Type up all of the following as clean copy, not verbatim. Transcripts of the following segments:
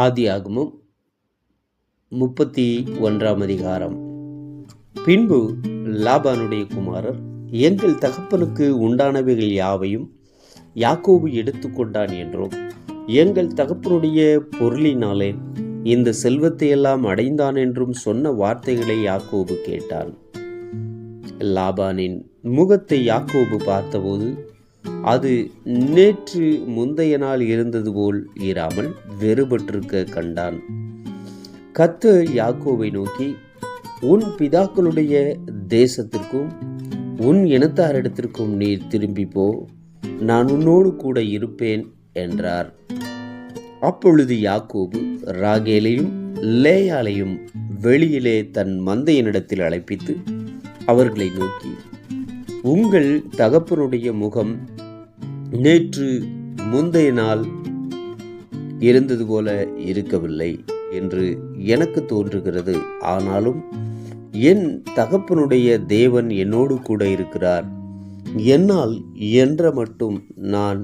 ஆதியாகமம் 31 அதிகாரம். பின்பு லாபானுடைய குமாரர், எங்கள் தகப்பனுக்கு உண்டானவைகள் யாவையும் யாக்கோபு எடுத்துக்கொண்டான் என்றும், எங்கள் தகப்பனுடைய பொருளினாலே இந்த செல்வத்தை எல்லாம் அடைந்தான் என்றும் சொன்ன வார்த்தைகளை யாக்கோபு கேட்டான். லாபானின் முகத்தை யாக்கோபு பார்த்தபோது அது நேற்று முந்தைய நாள் இருந்தது போல் இராமல் வெறுபட்டிருக்க கண்டான். கர்த்தர் யாக்கோபை நோக்கி, உன் பிதாக்களுடைய தேசத்திற்கும் உன் இனத்தாரிடத்திற்கும் நீர் திரும்பி போ, நான் உன்னோடு கூட இருப்பேன் என்றார். அப்பொழுது யாக்கோபு ராகேலையும் லேயாளையும் வெளியிலே தன் மந்தையினிடத்தில் அழைப்பித்து அவர்களை நோக்கி, உங்கள் தகப்பனுடைய முகம் நேற்று முந்தைய நாள் இருந்தது போல இருக்கவில்லை என்று எனக்கு தோன்றுகிறது. ஆனாலும் என் தகப்பனுடைய தேவன் என்னோடு கூட இருக்கிறார். என்னால் என்ற மட்டும் நான்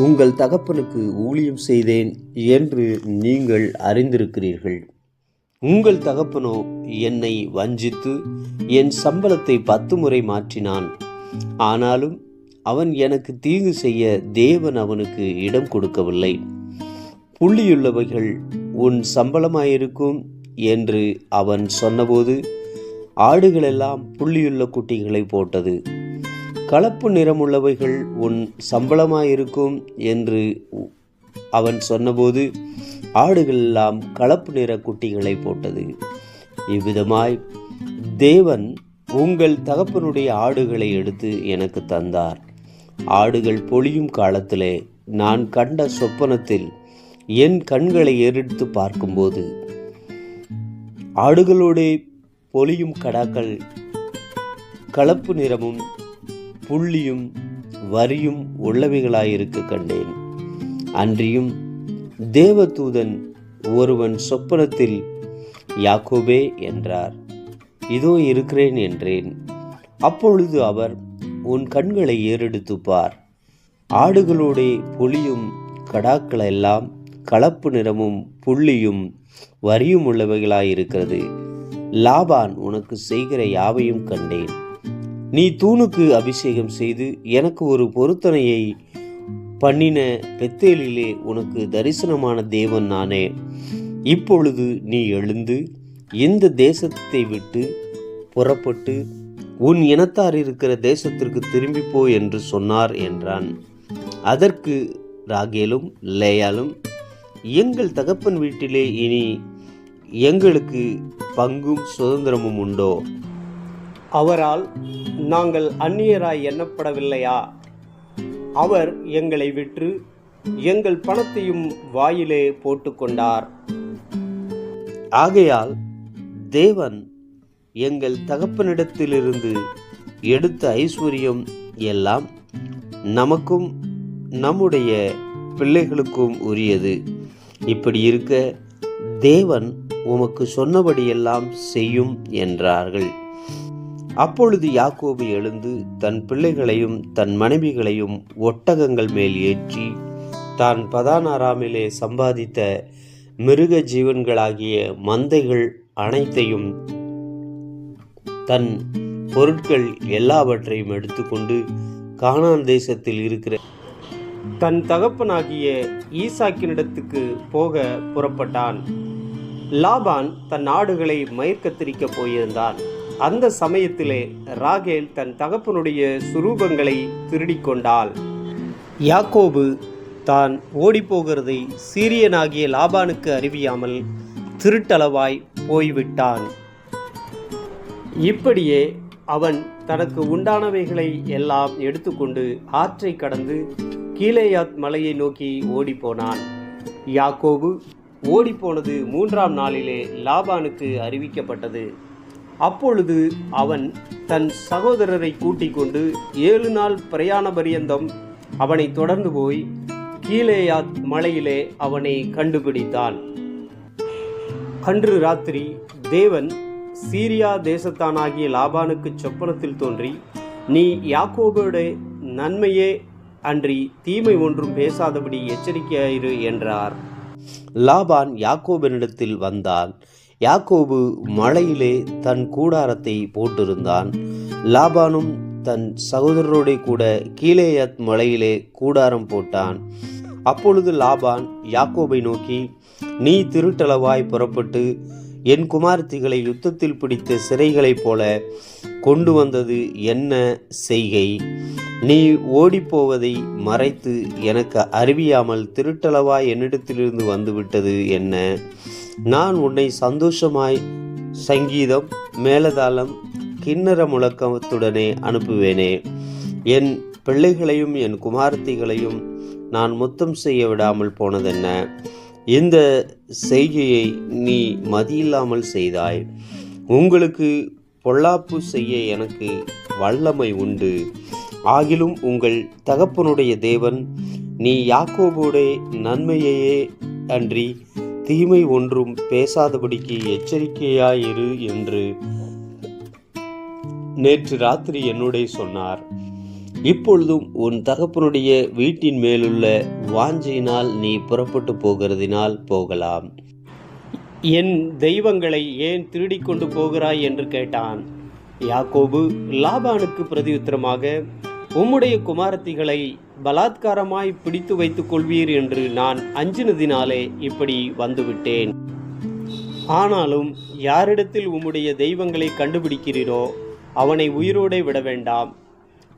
உங்கள் தகப்பனுக்கு ஊழியம் செய்தேன் என்று நீங்கள் அறிந்திருக்கிறீர்கள். உங்கள் தகப்பனோ என்னை வஞ்சித்து என் சம்பளத்தை 10 முறை மாற்றினான். ஆனாலும் அவன் எனக்கு தீங்கு செய்ய தேவன் அவனுக்கு இடம் கொடுக்கவில்லை. புள்ளியுள்ளவைகள் உன் சம்பளமாயிருக்கும் என்று அவன் சொன்னபோது ஆடுகளெல்லாம் புள்ளியுள்ள குட்டிகளை போட்டது. கலப்பு நிறமுள்ளவைகள் உன் சம்பளமாயிருக்கும் என்று அவன் சொன்னபோது ஆடுகள் எல்லாம் கலப்பு நிற குட்டிகளை போட்டது. இவ்விதமாய் தேவன் உங்கள் தகப்பனுடைய ஆடுகளை எடுத்து எனக்கு தந்தார். ஆடுகள் பொழியும் காலத்திலே நான் கண்ட சொப்பனத்தில் என் கண்களை ஏறெடுத்து பார்க்கும்போது ஆடுகளோடு பொழியும் கடாக்கள் கலப்பு நிறமும் புள்ளியும் வரியும் உள்ளவைகளாயிருக்க கண்டேன். அன்றியும் தேவதூதன் ஒருவன் சொப்பனத்தில், யாக்கோபே என்றார். இதோ இருக்கிறேன் என்றேன். அப்பொழுது அவர், உன் கண்களை ஏறெடுத்து பார், ஆடுகளோடே பொழியும் கடாக்களெல்லாம் கலப்பு நிறமும் புள்ளியும் வரியும் உள்ளவைகளாயிருக்கிறது. லாபான் உனக்கு செய்கிற யாவையும் கண்டேன். நீ தூணுக்கு அபிஷேகம் செய்து எனக்கு ஒரு பொருத்தனையை பண்ணின பெத்தேலிலே உனக்கு தரிசனமான தேவன் நானே. இப்பொழுது நீ எழுந்து இந்த தேசத்தை விட்டு புறப்பட்டு உன் இனத்தார் இருக்கிற தேசத்திற்கு திரும்பி போ என்று சொன்னார் என்றான். அதற்கு ராகேலும் லேயாலும், எங்கள் தகப்பன் வீட்டிலே இனி எங்களுக்கு பங்கும் சுதந்திரமும் உண்டோ? அவரால் நாங்கள் அந்நியராய் எண்ணப்படவில்லையா? அவர் எங்களை விற்று எங்கள் பணத்தையும் வாயிலே போட்டுக்கொண்டார். ஆகையால் தேவன் எங்கள் தகப்பனிடத்திலிருந்து எடுத்த ஐஸ்வர்யம் எல்லாம் நமக்கும் நம்முடைய பிள்ளைகளுக்கும் உரியது. இப்படி இருக்க தேவன் உமக்கு சொன்னபடியெல்லாம் செய்யும் என்றார்கள். அப்பொழுது யாக்கோபு எழுந்து தன் பிள்ளைகளையும் தன் மனைவிகளையும் ஒட்டகங்கள் மேல் ஏற்றி தான் பதானாராமிலே சம்பாதித்த மிருக ஜீவன்களாகிய மந்தைகள் அனைத்தையும் தன் பொருட்கள் எல்லாவற்றையும் எடுத்துக்கொண்டு கானான் தேசத்தில் இருக்கிற தன் தகப்பனாகிய ஈசாக்கினிடத்துக்கு போக புறப்பட்டான். லாபான் தன் ஆடுகளை மயிர் கத்தரிக்க போயிருந்தான். அந்த சமயத்திலே ராகேல் தன் தகப்பனுடைய சுரூபங்களை திருடிக்கொண்டாள். யாக்கோபு தான் ஓடிப்போகிறதை சீரியனாகிய லாபானுக்கு அறிவியாமல் திருட்டளவாய் போய்விட்டான். இப்படியே அவன் தனக்கு உண்டானவைகளை எல்லாம் எடுத்துக்கொண்டு ஆற்றை கடந்து கீலேயாத் மலையை நோக்கி ஓடிப்போனான். யாக்கோபு ஓடிப்போனது 3ஆம் நாளிலே லாபானுக்கு அறிவிக்கப்பட்டது. அப்பொழுது அவன் தன் சகோதரரை கூட்டிக் கொண்டு 7 நாள் பிரயாண பரியந்தம் அவனை தொடர்ந்து போய் கீலேயாத் மலையிலே அவனை கண்டுபிடித்தான். அன்று ராத்திரி தேவன் சீரியா தேசத்தானாகிய லாபானுக்கு சொப்பனத்தில் தோன்றி, நீ யாக்கோபோட நன்மையே அன்றி தீமை ஒன்றும் பேசாதபடி எச்சரிக்கையாயிரு என்றார். லாபான் யாக்கோபினிடத்தில் வந்தான். யாக்கோபு மலையிலே தன் கூடாரத்தை போட்டிருந்தான். லாபானும் தன் சகோதரரோட கூட கீலேயாத் மலையிலே கூடாரம் போட்டான். அப்பொழுது லாபான் யாக்கோபை நோக்கி, நீ திருட்டளவாய் புறப்பட்டு என் குமாரத்திகளை யுத்தத்தில் பிடித்த சிறைகளைப் போல கொண்டு வந்தது என்ன செய்கை? நீ ஓடிப்போவதை மறைத்து எனக்கு அறிவியாமல் திருட்டளவாய் என்னிடத்திலிருந்து வந்துவிட்டது என்ன? நான் உன்னை சந்தோஷமாய் சங்கீதம், மேலதாளம், கிண்ணற முழக்கத்துடனே அனுப்புவேனே. என் பிள்ளைகளையும் என் குமாரத்திகளையும் நான் முத்தம் செய்ய விடாமல் போனதென்ன? இந்த செய்கையை நீ மதியில்லாமல் செய்தாய். உங்களுக்கு பொல்லாப்பு செய்ய எனக்கு வல்லமை உண்டு. ஆகிலும் உங்கள் தகப்பனுடைய தேவன், நீ யாக்கோபோடே நன்மையையே அன்றி தீமை ஒன்றும் பேசாதபடிக்கு எச்சரிக்கையாயிரு என்று நேற்று ராத்திரி என்னுடைய சொன்னார். இப்பொழுதும் உன் தகப்பனுடைய வீட்டின் மேலுள்ள வாஞ்சையினால் நீ புறப்பட்டு போகிறதினால் போகலாம். என் தெய்வங்களை ஏன் திருடிக் கொண்டு போகிறாய் என்று கேட்டான். யாக்கோபு லாபானுக்கு பிரதியுத்தரமாக, உம்முடைய குமாரத்திகளை பலாத்காரமாய் பிடித்து வைத்துக் கொள்வீர் என்று நான் அஞ்சினதினாலே இப்படி வந்துவிட்டேன். ஆனாலும் யாரிடத்தில் உம்முடைய தெய்வங்களை கண்டுபிடிக்கிறீரோ அவனை உயிரோடே விட வேண்டாம்.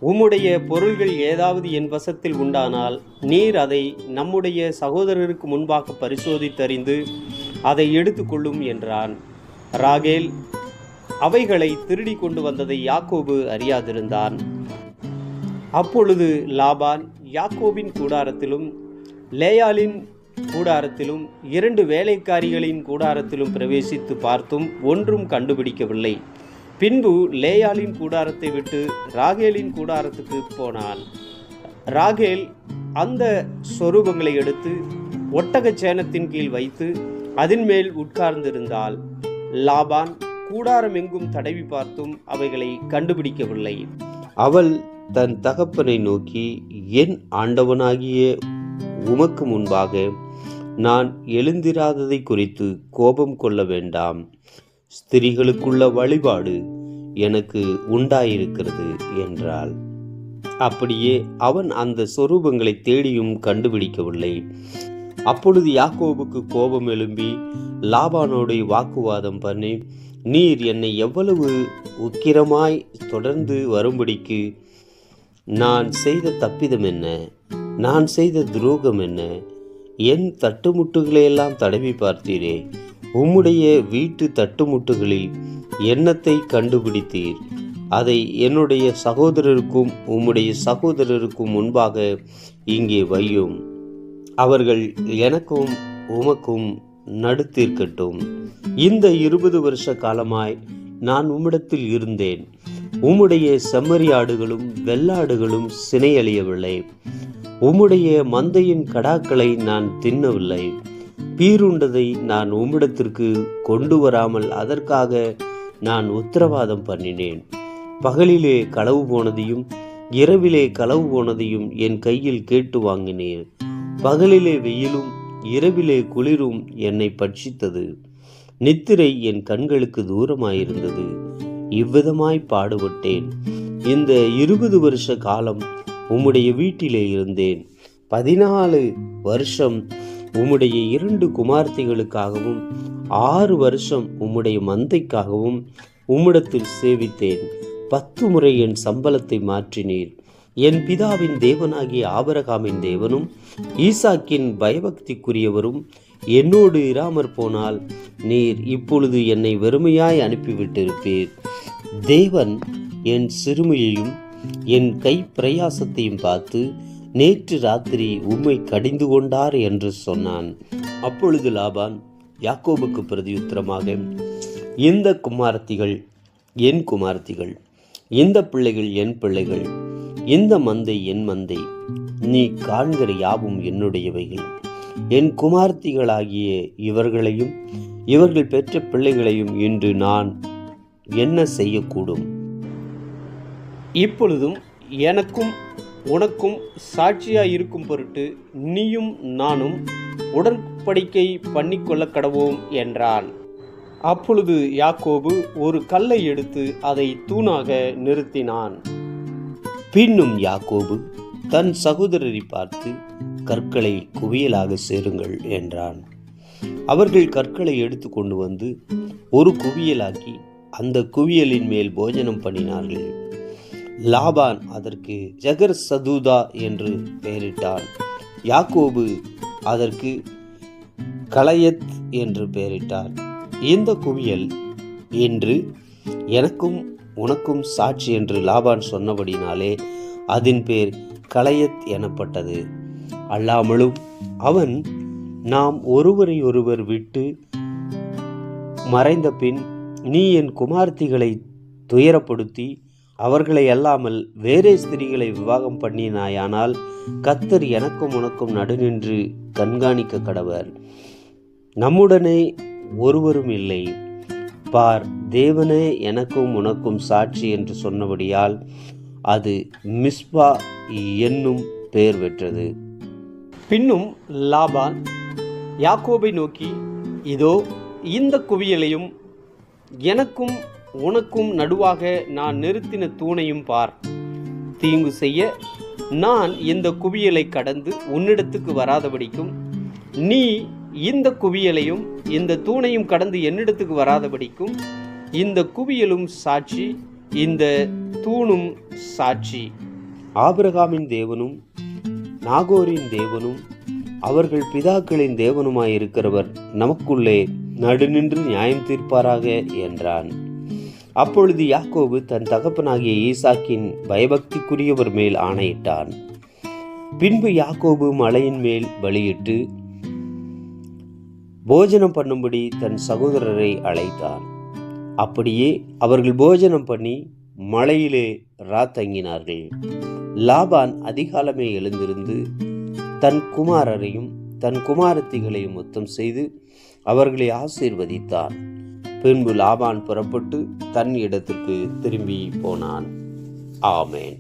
உம்முடைய பொருள்கள் ஏதாவது என் வசத்தில் உண்டானால் நீர் அதை நம்முடைய சகோதரருக்கு முன்பாக பரிசோதித்தறிந்து அதை எடுத்துக்கொள்ளும் என்றான். ராகேல் அவைகளை திருடி கொண்டு வந்ததை யாக்கோபு அறியாதிருந்தான். அப்பொழுது லாபான் யாக்கோபின் கூடாரத்திலும் லேயாளின் கூடாரத்திலும் 2 வேலைக்காரிகளின் கூடாரத்திலும் பிரவேசித்து பார்த்தும் ஒன்றும் கண்டுபிடிக்கவில்லை. பின்பு லேயாளின் கூடாரத்தை விட்டு ராகேலின் கூடாரத்துக்கு போனான். ராகேல் அந்த சொரூபங்களை எடுத்து ஒட்டகச் சேணத்தின் கீழ் வைத்து அதன் மேல் உட்கார்ந்திருந்தாள். லாபான் கூடாரம் எங்கும் தடவி பார்த்தும் அவைகளை கண்டுபிடிக்கவில்லை. அவள் தன் தகப்பனை நோக்கி, என் ஆண்டவனாகிய உமக்கு முன்பாக நான் எழுந்திராததை குறித்து கோபம் கொள்ள வேண்டாம். ஸ்திரீகளுக்குள்ள வழிபாடு எனக்கு உண்டாயிருக்கிறது என்றாள். அப்படியே அவன் அந்த சொரூபங்களை தேடியும் கண்டுபிடிக்கவில்லை. அப்பொழுது யாக்கோபுக்கு கோபம் எழும்பி லாபானோடு வாக்குவாதம் பண்ணி, நீர் என்னை எவ்வளவு உக்கிரமாய் தொடர்ந்து வரும்படிக்கு நான் செய்த தப்பிதம் என்ன? நான் செய்த துரோகம் என்ன? என் தட்டுமுட்டுகளையெல்லாம் தடவி பார்த்தீரே. உம்முடைய வீட்டு தட்டுமுட்டுகளில் எண்ணத்தை கண்டுபிடித்தீர். அதை என்னுடைய சகோதரருக்கும் உம்முடைய சகோதரருக்கும் முன்பாக இங்கே வையும். அவர்கள் எனக்கும் உமக்கும் நடுத்தீர்க்கட்டும். இந்த 20 வருஷ காலமாய் நான் உம்மிடத்தில் இருந்தேன். உம்முடைய செம்மறியாடுகளும் வெள்ளாடுகளும் சினையழியவில்லை. உம்முடைய மந்தையின் கடாக்களை நான் தின்னவில்லை. பீருண்டதை நான் உம்மிடத்திற்கு கொண்டு வராமல் அதற்காக நான் உத்தரவாதம் பண்ணினேன். பகலிலே களவு போனதையும் இரவிலே களவு போனதையும் என் கையில் கேட்டு வாங்கினேன். பகலிலே வெயிலும் இரவிலே குளிரும் என்னை பட்சித்தது. நித்திரை என் கண்களுக்கு தூரமாயிருந்தது. இவ்விதமாய் பாடுபட்டேன். இந்த 20 வருஷ காலம் உம்முடைய வீட்டிலே இருந்தேன். 14 வருஷம் உம்முடைய 2 குமார்த்திகளுக்காகவும் 6 வருஷம் உம்முடைய மந்தைக்காகவும் உம்மிடத்தில் சேவித்தேன். 10 முறை என் சம்பளத்தை மாற்றினீர். என் பிதாவின் தேவனாகிய ஆபிரகாமின் தேவனும் ஈசாக்கின் பயபக்திக்குரியவரும் என்னோடு இராமற் போனால் நீர் இப்பொழுது என்னை வெறுமையாய் அனுப்பிவிட்டிருப்பீர். தேவன் என் சிறுமையையும் என் கை பிரயாசத்தையும் பார்த்து நேற்று ராத்திரி உம்மை கடிந்து கொண்டார் என்று சொன்னான். அப்பொழுது லாபான் யாக்கோபுக்கு பிரதியுத்தரமாக, இந்த குமாரத்திகள் என் குமாரத்திகள், இந்த பிள்ளைகள் என் பிள்ளைகள், இந்த மந்தை என் மந்தை, நீ காண்கிற யாவும் என்னுடையவைகள். என் குமாரத்திகளாகிய இவர்களையும் இவர்கள் பெற்ற பிள்ளைகளையும் இன்று நான் என்ன செய்யக்கூடும்? இப்பொழுதும் எனக்கும் உனக்கும் சாட்சியாய் இருக்கும் பொருட்டு நீயும் நானும் உடன் உடன்படிக்கை பண்ணிக்கொள்ள கடவோம் என்றான். அப்பொழுது யாக்கோபு ஒரு கல்லை எடுத்து அதை தூணாக நிறுத்தினான். பின்னும் யாக்கோபு தன் சகோதரரை பார்த்து, கற்களை குவியலாக சேருங்கள் என்றான். அவர்கள் கற்களை எடுத்து கொண்டு வந்து ஒரு குவியலாக்கி அந்த குவியலின் மேல் போஜனம் பண்ணினார்கள். லாபான் அதற்கு ஜகர் சதுதா என்று பெயரிட்டான். யாக்கோபு அதற்கு கலயத் என்று பெயரிட்டார். இந்த குவியல் என்று எனக்கும் உனக்கும் சாட்சி என்று லாபான் சொன்னபடினாலே அதன் பேர் கலயத் எனப்பட்டது. அல்லாமலும் அவன், நாம் ஒருவரை ஒருவர் விட்டு மறைந்த பின் நீ என் குமார்த்திகளை துயரப்படுத்தி அவர்களை அல்லாமல் வேறே ஸ்திரீகளை விவாகம் பண்ணினாயானால் கர்த்தர் எனக்கும் உனக்கும் நடுநின்று கண்காணிக்க கடவர். நம்முடனே ஒருவரும் இல்லை. பார், தேவனே எனக்கும் உனக்கும் சாட்சி என்று சொன்னபடியால் அது மிஸ்பா என்னும் பெயர் பெற்றது. பின்னும் லாபான் யாக்கோபை நோக்கி, இதோ இந்த குவியலையும் எனக்கும் உனக்கும் நடுவாக நான் நிறுத்தின தூணையும் பார். தீங்கு செய்ய நான் இந்த குவியலை கடந்து உன்னிடத்துக்கு வராதபடிக்கும், நீ இந்த குவியலையும் இந்த தூணையும் கடந்து என்னிடத்துக்கு வராதபடிக்கும் இந்த குவியலும் சாட்சி, இந்த தூணும் சாட்சி. ஆபிரகாமின் தேவனும் நாகோரின் தேவனும் அவர்கள் பிதாக்களின் தேவனுமாயிருக்கிறவர் நமக்குள்ளே நடுநின்று நியாயம் தீர்ப்பாராக என்றான். அப்பொழுது யாக்கோபு தன் தகப்பனாகிய ஈசாக்கின் பயபக்திக்குரியவர் மேல் ஆணையிட்டான். பின்பு யாக்கோபு மலையின் மேல் பலியிட்டு போஜனம் பண்ணும்படி தன் சகோதரரை அழைத்தான். அப்படியே அவர்கள் போஜனம் பண்ணி மலையிலே ராத்தங்கினார்கள். லாபான் அதிகாலமே எழுந்திருந்து தன் குமாரரையும் தன் குமாரத்திகளையும் முத்தம் செய்து அவர்களை ஆசீர்வதித்தான். பின்பு லாபான் புறப்பட்டு தன் இடத்திற்கு திரும்பி போனான். ஆமென்.